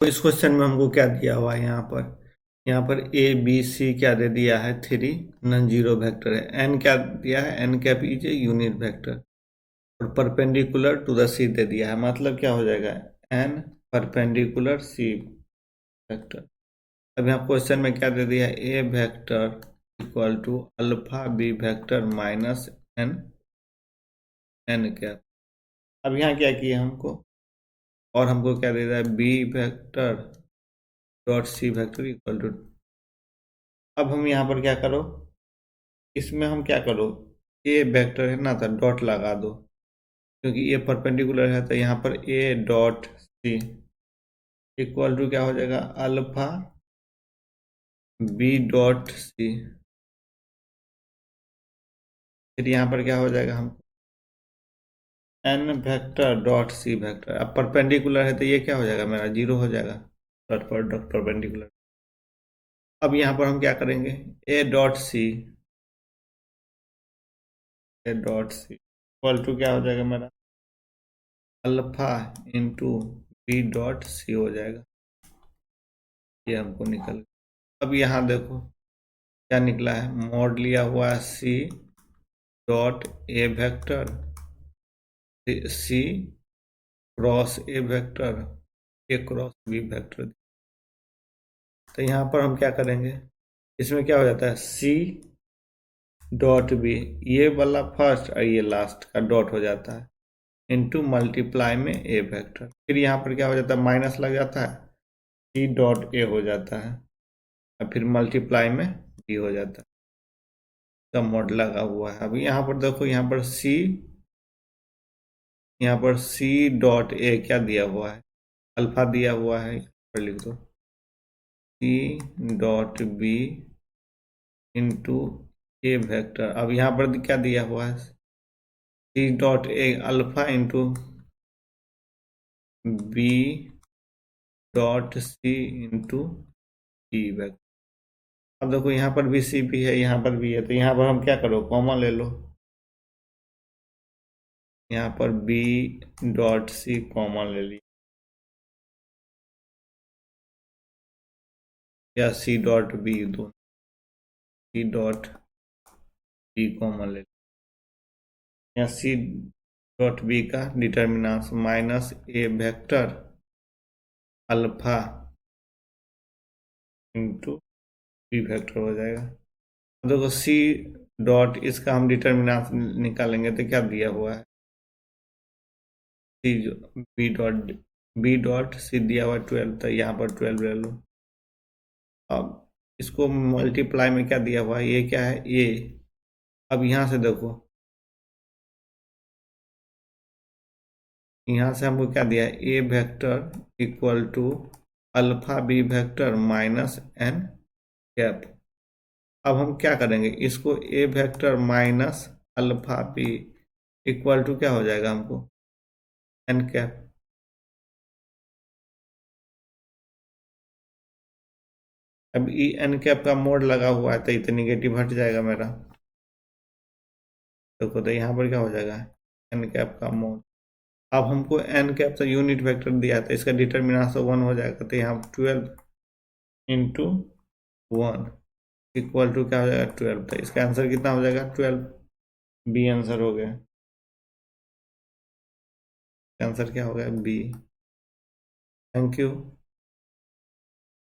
तो इस क्वेश्चन में हमको क्या दिया हुआ है यहाँ पर ए बी सी क्या दे दिया है, 3 नॉन जीरो वेक्टर है। एन क्या दिया है, N cap is a unit vector और परपेंडिकुलर टू द सी दे दिया है। मतलब क्या हो जाएगा, एन परपेंडिकुलर सी वेक्टर। अब यहाँ क्वेश्चन में क्या दे दिया है, A vector equal to alpha B vector minus N N cap. अब यहाँ क्या किया हमको, और हमको क्या दे रहा है, B vector dot C vector equal to. अब हम यहाँ पर क्या करो, इसमें हम क्या करो, ए वेक्टर है ना, तो डॉट लगा दो, क्योंकि ये परपेंडिकुलर है। तो यहाँ पर A dot C equal to क्या हो जाएगा, अल्फा बी डॉट सी। फिर यहाँ पर क्या हो जाएगा, हम N vector dot C vector. अब परपेंडिकुलर है तो ये क्या हो जाएगा, मेरा जीरो हो जाएगा, डॉट पर डॉट परपेंडिकुलर। अब यहाँ पर हम क्या करेंगे, A dot C equal to क्या हो जाएगा मेरा, alpha into B dot C हो जाएगा। ये हमको निकल। अब यहाँ देखो क्या निकला है, मॉड लिया हुआ है C dot A vector C cross A vector A cross B vector. तो यहाँ पर हम क्या करेंगे, इसमें क्या हो जाता है, सी डॉट बी, ये वाला फर्स्ट और ये लास्ट का डॉट हो जाता है, इनटू मल्टीप्लाई में ए वेक्टर। फिर यहाँ पर क्या हो जाता है, माइनस लग जाता है, सी डॉट ए हो जाता है, और फिर मल्टीप्लाई में बी हो जाता है। का मॉड लगा हुआ है। अभी यहाँ पर देखो, यहाँ पर सी डॉट ए क्या दिया हुआ है, अल्फा दिया हुआ है, यहाँ पर लिख दो C dot B into A vector. अब यहाँ पर क्या दिया हुआ है, C dot A alpha into B dot C into E vector. अब देखो यहाँ पर भी सी भी है, यहाँ पर भी है, तो यहाँ पर हम क्या करो, कॉमन ले लो, यहाँ पर बी डॉट सी कॉमन ले लिया, या सी डॉट बी, दो सी डॉट बी कॉमन ले लिया, या सी डॉट बी का determinant minus A vector alpha into B vector हो जाएगा। देखो सी डॉट, इसका हम डिटर्मिनेंट निकालेंगे तो क्या दिया हुआ है, सी बी डॉट सी दिया हुआ 12, तो यहाँ पर 12 ले लो। अब इसको मल्टीप्लाई में क्या दिया हुआ है, ये क्या है, ए। अब यहाँ से देखो, यहाँ से हमको क्या दिया है, A vector equal to alpha B vector minus N cap. अब हम क्या करेंगे, इसको A vector minus alpha B equal to क्या हो जाएगा हमको, एन कैप। अब ई एन कैप का मोड लगा हुआ है, तो इतने निगेटिव हट जाएगा मेरा। देखो तो यहाँ पर क्या हो जाएगा, एन कैप का मोड। अब हमको एन कैप से यूनिट वेक्टर दिया था, इसका डिटर्मिनेंट से 1 हो जाएगा, तो यहाँ 12 इंटू 1 इक्वल टू क्या हो जाएगा, 12। तो इसका आंसर कितना हो जाएगा, 12। बी आंसर हो गया, आंसर क्या हो गया, बी। Thank you.